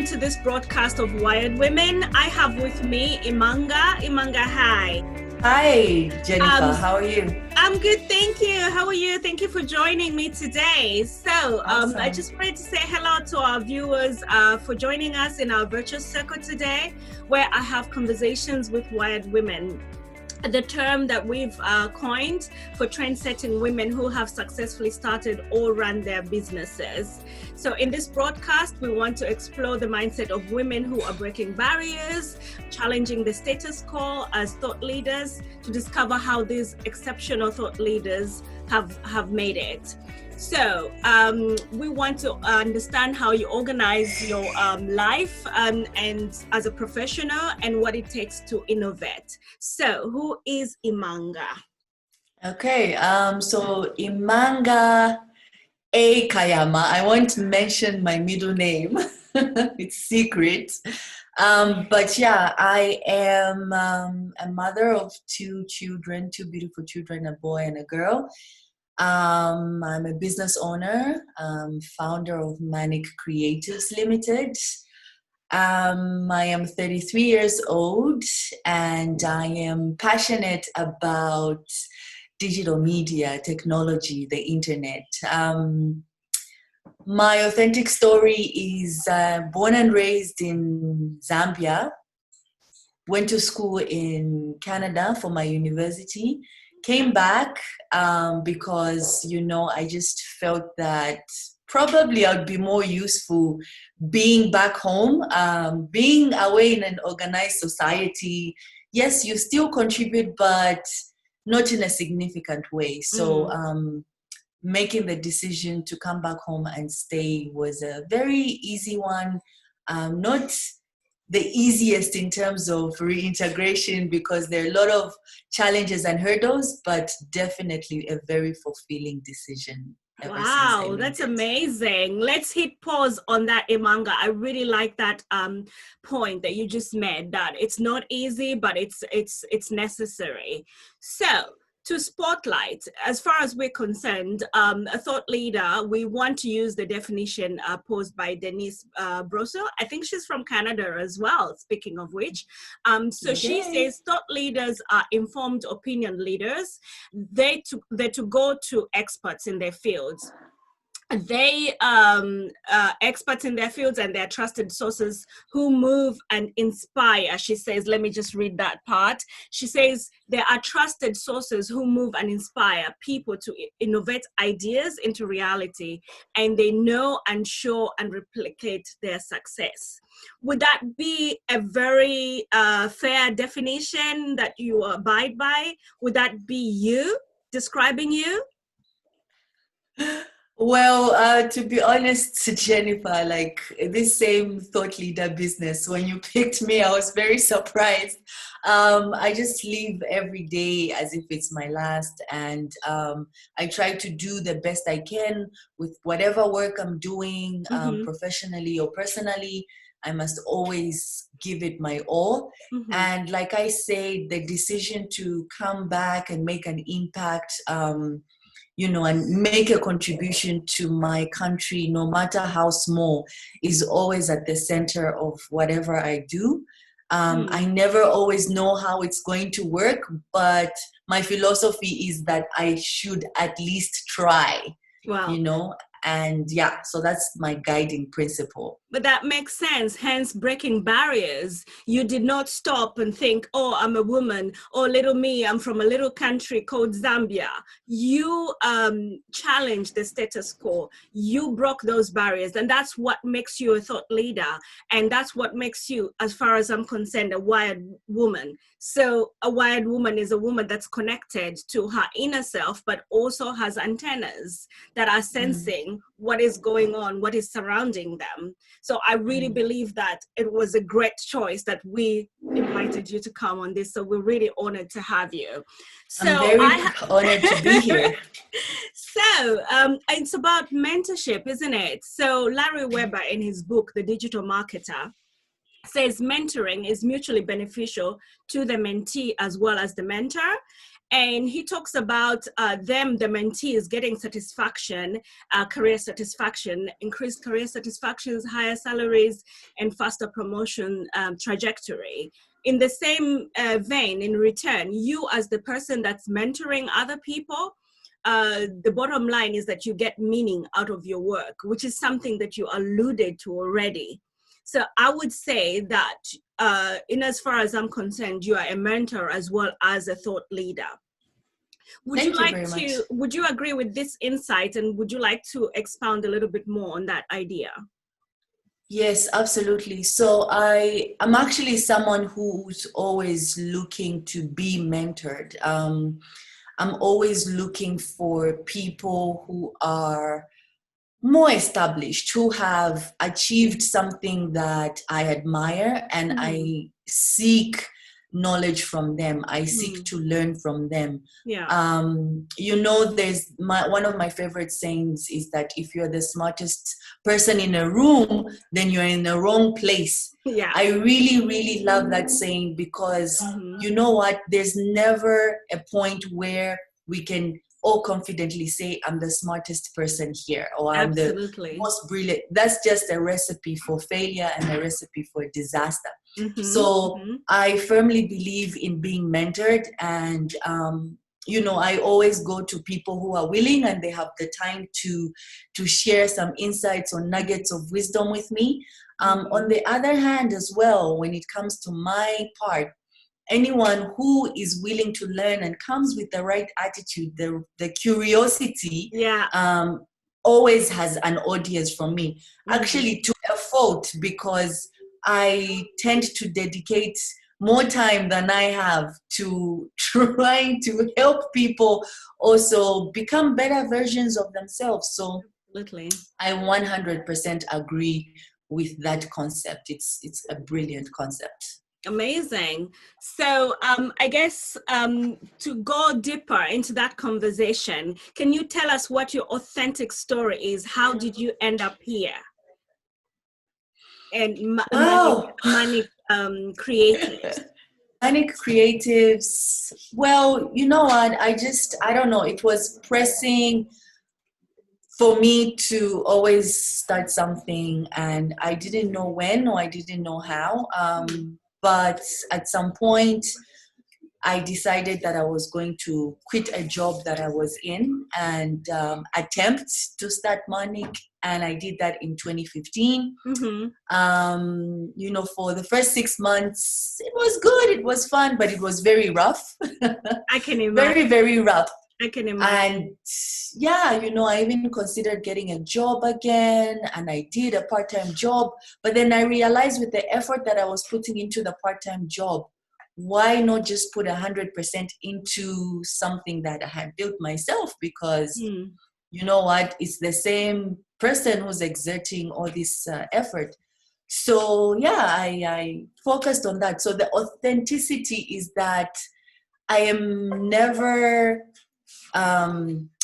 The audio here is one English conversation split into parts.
welcome to this broadcast of Wired Women. I have with me Imanga. Imanga, hi. Hi, Jennifer. How are you? I'm good, thank you. How are you? Thank you for joining me today. So Awesome. I just wanted to say hello to our viewers for joining us in our virtual circle today, where I have conversations with Wired Women. The term that we've coined for trend-setting women who have successfully started or run their businesses. So in this broadcast, we want to explore the mindset of women who are breaking barriers, challenging the status quo as thought leaders, to discover how these exceptional thought leaders have made it. So we want to understand how you organize your life and as a professional and what it takes to innovate. So who is Imanga? Okay, so Imanga A. Kayama. I won't mention my middle name. It's secret. But yeah, I am a mother of two beautiful children, a boy and a girl. I'm a business owner, founder of Manic Creatives Limited. I am 33 years old and I am passionate about digital media, technology, the internet. My authentic story is born and raised in Zambia, went to school in Canada for my university, came back because, I just felt that probably I'd be more useful being back home, being away in an organized society. Yes, you still contribute, but not in a significant way. So making the decision to come back home and stay was a very easy one. Not the easiest in terms of reintegration because there are a lot of challenges and hurdles, but definitely a very fulfilling decision. Wow, that's amazing. Let's hit pause on that, Imanga. I really like that point that you just made, that it's not easy, but it's necessary. So to spotlight, as far as we're concerned, a thought leader, we want to use the definition posed by Denise Brosso. I think she's from Canada as well, speaking of which. So she says thought leaders are informed opinion leaders. They're to go to experts in their fields. They experts in their fields and they're trusted sources who move and inspire. She says, let me just read that part. She says, there are trusted sources who move and inspire people to innovate ideas into reality, and they know and show and replicate their success. Would that be a very fair definition that you abide by? Would that be you, describing you? Well, to be honest, Jennifer, like this same thought leader business, when you picked me, I was very surprised. I just live every day as if it's my last, and I try to do the best I can with whatever work I'm doing, professionally or personally. I must always give it my all. And like I say, the decision to come back and make an impact, and make a contribution to my country, no matter how small, is always at the center of whatever I do. I never always know how it's going to work, but my philosophy is that I should at least try, and so that's my guiding principle. But that makes sense, hence breaking barriers. You did not stop and think, oh, I'm a woman, or little me, I'm from a little country called Zambia. You challenged the status quo. You broke those barriers, and that's what makes you a thought leader. And that's what makes you, as far as I'm concerned, a wired woman. So a wired woman is a woman that's connected to her inner self, but also has antennas that are sensing what is going on, what is surrounding them. So I really believe that it was a great choice that we invited you to come on this. So we're really honored to have you. So I'm very honored to be here. So it's about mentorship, isn't it? So Larry Weber, in his book, The Digital Marketer, says mentoring is mutually beneficial to the mentee as well as the mentor. And he talks about the mentees getting satisfaction, career satisfaction, increased career satisfactions, higher salaries, and faster promotion trajectory. In the same vein, in return, you as the person that's mentoring other people, the bottom line is that you get meaning out of your work, which is something that you alluded to already. So I would say that in as far as I'm concerned, you are a mentor as well as a thought leader. Thank you very much. Would you agree with this insight, and would you like to expound a little bit more on that idea? Yes, absolutely. So I'm actually someone who's always looking to be mentored. I'm always looking for people who are more established, who have achieved something that I admire, and I seek knowledge from them. I seek to learn from them. Yeah. There's one of my favorite sayings is that if you're the smartest person in a room, then you're in the wrong place. Yeah. I really, really love that saying because you know what? There's never a point where we can all confidently say I'm the smartest person here, or I'm the most brilliant. That's just a recipe for failure and a recipe for disaster. So I firmly believe in being mentored, and I always go to people who are willing and they have the time to share some insights or nuggets of wisdom with me. On the other hand as well, when it comes to my part, anyone who is willing to learn and comes with the right attitude, the curiosity, always has an audience from me. Actually, to a fault, because I tend to dedicate more time than I have to trying to help people also become better versions of themselves. So I 100% agree with that concept. It's a brilliant concept. Amazing. So I guess to go deeper into that conversation, can you tell us what your authentic story is? How did you end up here? And Manic Creatives. Manic Creatives. Well, you know what? I don't know. It was pressing for me to always start something, and I didn't know when or I didn't know how. But at some point, I decided that I was going to quit a job that I was in and attempt to start Manic. And I did that in 2015. For the first 6 months, it was good. It was fun, but it was very rough. I can imagine. Very, very rough. I can imagine. And I even considered getting a job again, and I did a part-time job. But then I realized with the effort that I was putting into the part-time job, why not just put 100% into something that I had built myself? Because you know what? It's the same person who's exerting all this effort. So I focused on that. So the authenticity is that I am never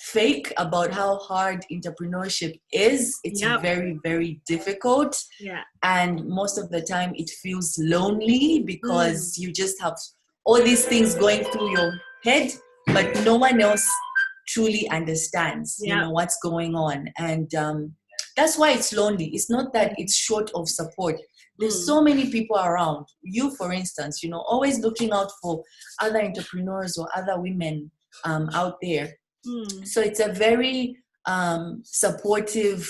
fake about how hard entrepreneurship is. It's very, very difficult. And most of the time it feels lonely because you just have all these things going through your head, but no one else truly understands, what's going on. And that's why it's lonely. It's not that it's short of support. There's so many people around. You, for instance, always looking out for other entrepreneurs or other women out there. So it's a very supportive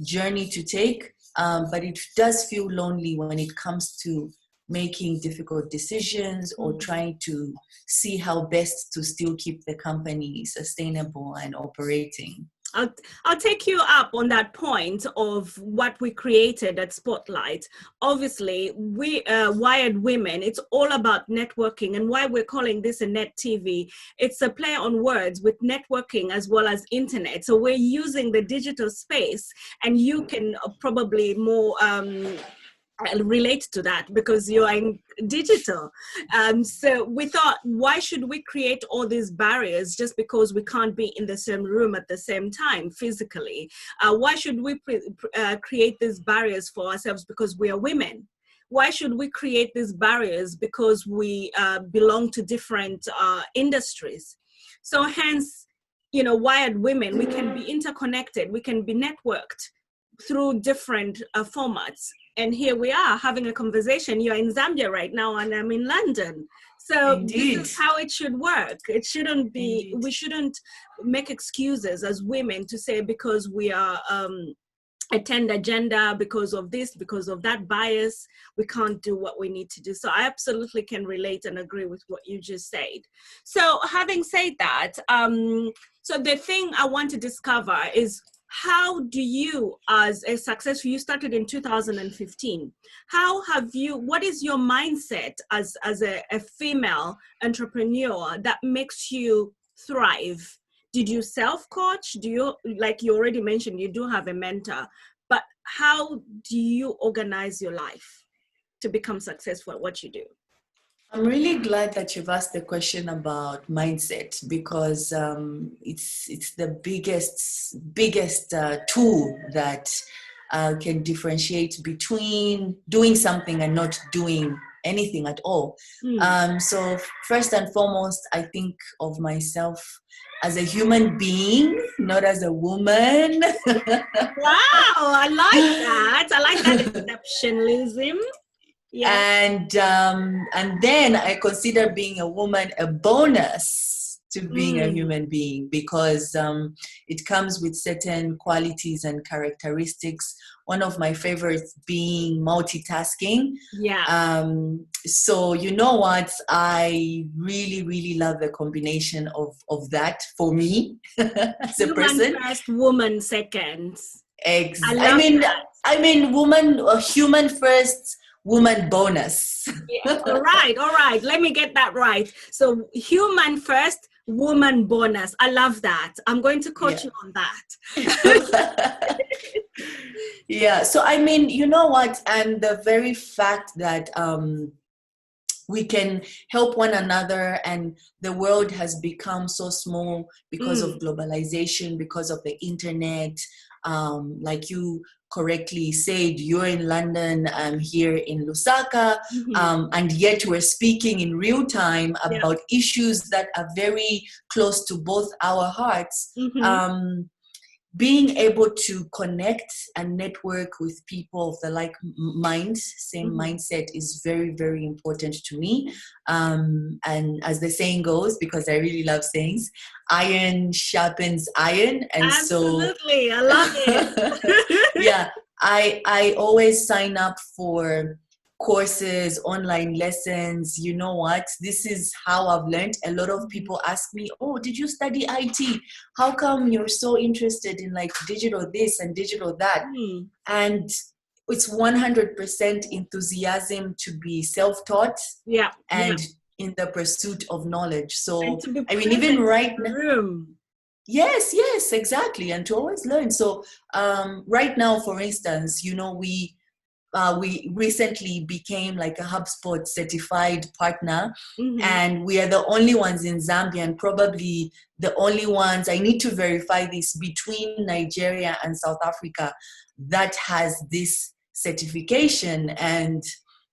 journey to take, but it does feel lonely when it comes to making difficult decisions or trying to see how best to still keep the company sustainable and operating. I'll take you up on that point of what we created at Spotlight. Obviously, we Wired Women, it's all about networking, and why we're calling this a NetTv. It's a play on words with networking as well as internet. So we're using the digital space, and you can probably more relate to that because you are in digital. So we thought, why should we create all these barriers just because we can't be in the same room at the same time physically? Why should we create these barriers for ourselves because we are women? why should we create these barriers because we belong to different industries? So hence, you know, wired women, we can be interconnected, we can be networked through different formats. And here we are having a conversation. You're in Zambia right now and I'm in London. So Indeed. this is how it should work. It shouldn't be, Indeed. we shouldn't make excuses as women to say because we are attend agenda, because of this, because of that bias, we can't do what we need to do. So I absolutely can relate and agree with what you just said. So having said that, so the thing I want to discover is, how do you, as a successful, you started in 2015, how have you, what is your mindset as a female entrepreneur that makes you thrive? Did you self-coach? Do you, like you already mentioned, you do have a mentor, but how do you organize your life to become successful at what you do? I'm really glad that you've asked the question about mindset, because it's the biggest tool that can differentiate between doing something and not doing anything at all. So first and foremost, I think of myself as a human being, not as a woman. Wow, I like that. I like that exceptionalism. Yeah. And then I consider being a woman a bonus to being a human being, because it comes with certain qualities and characteristics. One of my favorites being multitasking. Yeah. So you know what? I really love the combination of that for me as a Human person. first, woman second. I mean, human first, woman bonus. Yeah. All right. Let me get that right. So human first, woman bonus. I love that. I'm going to coach you on that. Yeah. So, I mean, you know what? And the very fact that we can help one another, and the world has become so small because of globalization, because of the internet. Like you correctly said, you're in London, I'm here in Lusaka, and yet we're speaking in real time about issues that are very close to both our hearts. Being able to connect and network with people of the like mind, same mindset, is very, very important to me. And as the saying goes, because I really love sayings, iron sharpens iron. And absolutely, I love it. Yeah, I always sign up for courses, online lessons. You know what? This is how I've learned. A lot of people ask me, oh, did you study IT? How come you're so interested in like digital this and digital that? And it's 100% enthusiasm to be self-taught and in the pursuit of knowledge. So, I mean, even right now, yes, exactly. And to always learn. So right now, for instance, you know, we recently became like a Hubspot certified partner, and we are the only ones in Zambia, and probably the only ones, I need to verify this, between Nigeria and South Africa that has this certification. And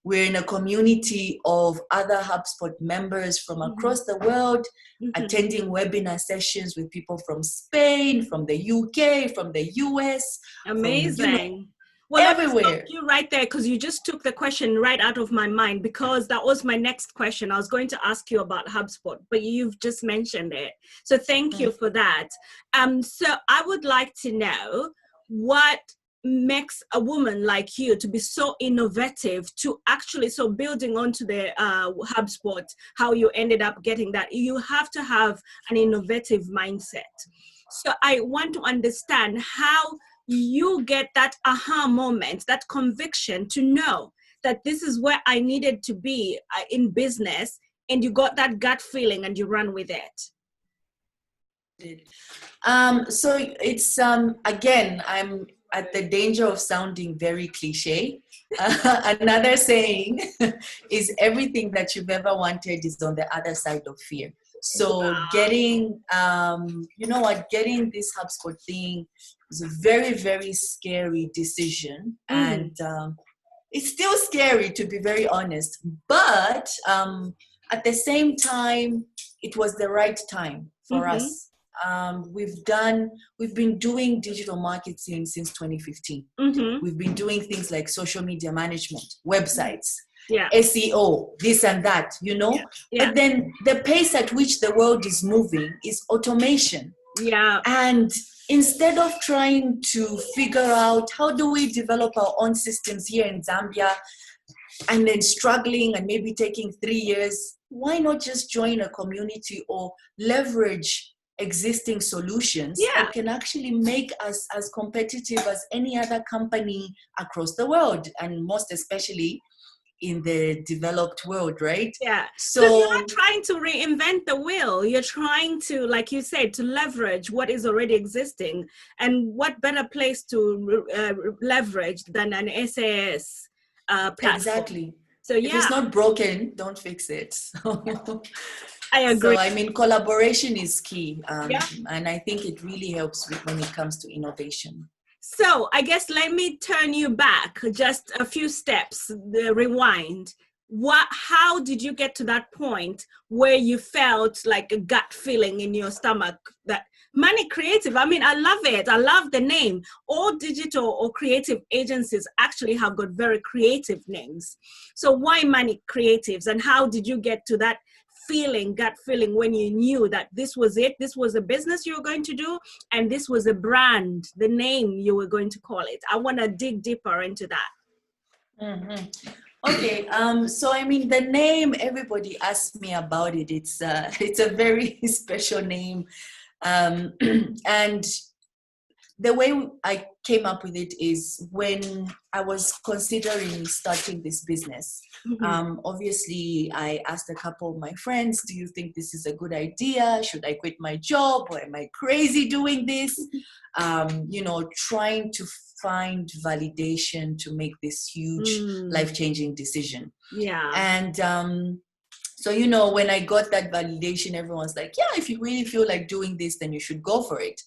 we're in a community of other Hubspot members from across the world, attending webinar sessions with people from Spain, from the UK, from the US. Amazing. Well, everywhere. Let me stop you right there, because you just took the question right out of my mind, because that was my next question. I was going to ask you about HubSpot, but you've just mentioned it. So thank you for that. So I would like to know what makes a woman like you to be so innovative, to actually, so building onto the HubSpot, how you ended up getting that, you have to have an innovative mindset. So I want to understand how you get that aha moment, that conviction to know that this is where I needed to be in business, and you got that gut feeling and you run with it. So it's, again, I'm at the danger of sounding very cliche. Another saying is, everything that you've ever wanted is on the other side of fear. So getting, you know what, getting this HubSpot thing was a very, very scary decision. And it's still scary, to be very honest. But at the same time, it was the right time for Mm-hmm. us. We've been doing digital marketing since 2015. Mm-hmm. We've been doing things like social media management, websites, Yeah. SEO, this and that, Yeah. Yeah. But then the pace at which the world is moving is automation. Yeah. And instead of trying to figure out how do we develop our own systems here in Zambia and then struggling and maybe taking 3 years, why not just join a community or leverage existing solutions Yeah. that can actually make us as competitive as any other company across the world, and most especially in the developed world, right? Yeah, because you're So not trying to reinvent the wheel. You're trying to, like you said, to leverage what is already existing. And what better place to leverage than an SAS platform? exactly. So If it's yeah, not broken, don't fix it. I So, agree. I mean, collaboration is key. Yeah. And I think it really helps when it comes to innovation. So I guess let me turn you back just a few steps, the rewind. How did you get to that point where you felt like a gut feeling in your stomach that Money Creative? I mean, I love it. I love the name. All digital or creative agencies actually have got very creative names. So why Money Creatives, and how did you get to that gut feeling when you knew that this was it, this was a business you were going to do, and this was a brand, the name you were going to call it? I want to dig deeper into that. Mm-hmm. Okay, so I mean, the name, everybody asks me about it. It's a very special name, and the way I came up with it is when I was considering starting this business. Mm-hmm. Obviously, I asked a couple of my friends, do you think this is a good idea? Should I quit my job, or am I crazy doing this? Trying to find validation to make this huge life-changing decision. Yeah. And so, when I got that validation, everyone's like, yeah, if you really feel like doing this, then you should go for it.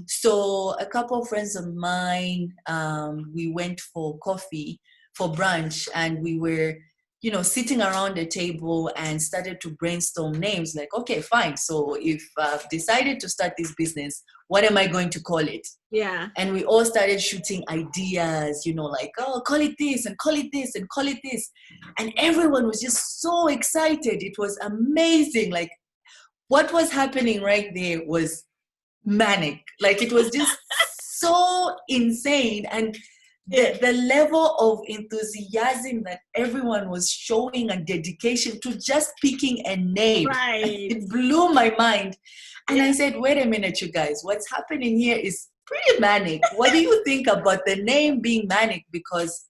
So a couple of friends of mine, we went for coffee, for brunch, and we were, sitting around a table and started to brainstorm names like, okay, fine. So if I've decided to start this business, what am I going to call it? Yeah. And we all started shooting ideas, like, oh, call it this and call it this and call it this. And everyone was just so excited. It was amazing. Like, what was happening right there was manic. Like, it was just so insane. And the level of enthusiasm that everyone was showing and dedication to just picking a name, right, it blew my mind. And I said, wait a minute, you guys, what's happening here is pretty manic. What do you think about the name being manic? Because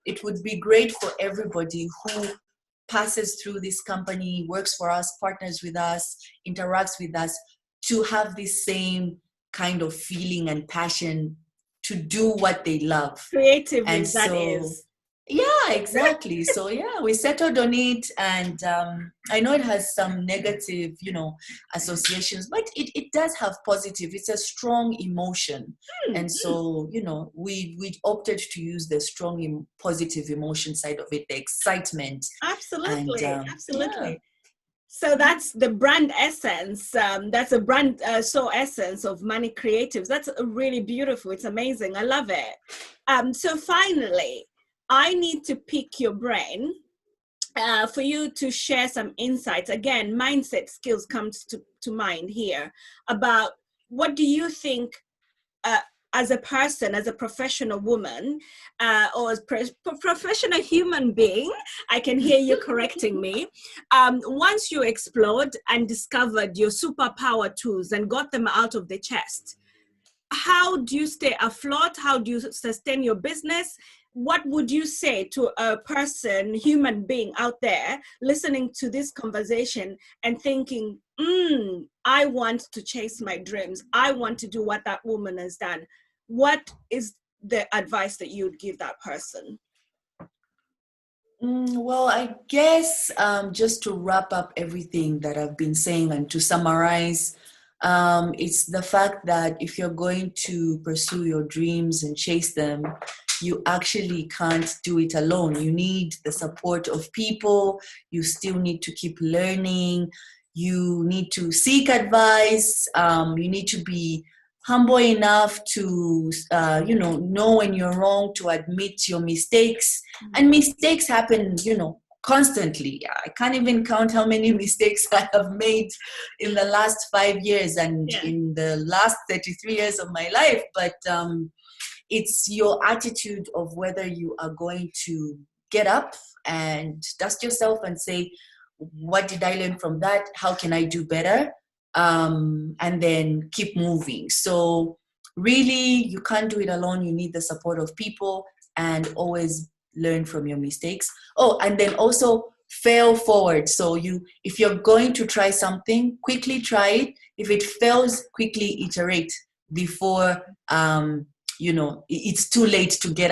it would be great for everybody who passes through this company, works for us, partners with us, interacts with us, to have this same kind of feeling and passion to do what they love. Creatively, and that so, is. Yeah, exactly. So yeah, we settled on it, and I know it has some negative, associations, but it does have positive. It's a strong emotion, and so we opted to use the strong positive emotion side of it, the excitement. Absolutely, and, absolutely. Yeah. So that's the brand essence. That's a brand essence of Money Creatives. That's really beautiful. It's amazing. I love it. So finally, I need to pick your brain for you to share some insights. Again, mindset skills comes to mind here about what do you think as a person, as a professional woman, or as professional human being. I can hear you correcting me. Once you explored and discovered your superpower tools and got them out of the chest, how do you stay afloat? How do you sustain your business? What would you say to a person, human being out there listening to this conversation and thinking, I want to chase my dreams. I want to do what that woman has done. What is the advice that you would give that person? Well, I guess just to wrap up everything that I've been saying and to summarize, it's the fact that if you're going to pursue your dreams and chase them, you actually can't do it alone. You need the support of people. You still need to keep learning. You need to seek advice. You need to be humble enough to, know when you're wrong, to admit your mistakes. And mistakes happen, constantly. I can't even count how many mistakes I have made in the last 5 years and in the last 33 years of my life. But it's your attitude of whether you are going to get up and dust yourself and say, what did I learn from that? How can I do better? And then keep moving. So really, you can't do it alone. You need the support of people, and always learn from your mistakes. Oh, and then also fail forward. So if you're going to try something, quickly try it. If it fails, quickly iterate before it's too late to get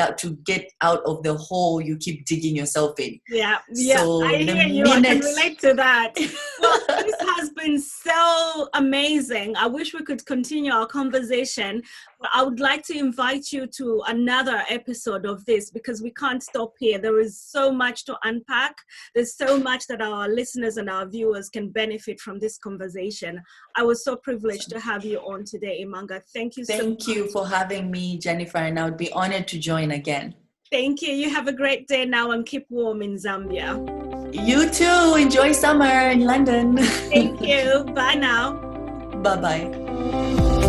out of the hole you keep digging yourself in. Yeah, so I hear you. I can relate to that. Well, this has been so amazing. I wish we could continue our conversation, but I would like to invite you to another episode of this, because we can't stop here. There is so much to unpack. There's so much that our listeners and our viewers can benefit from this conversation. I was so privileged to have you on today, Imanga. Thank you so much. Thank you for having me, Jennifer, and I would be honored to join again. Thank you. You have a great day now, and keep warm in Zambia. You too. Enjoy summer in London. Thank you. Bye now. Bye-bye.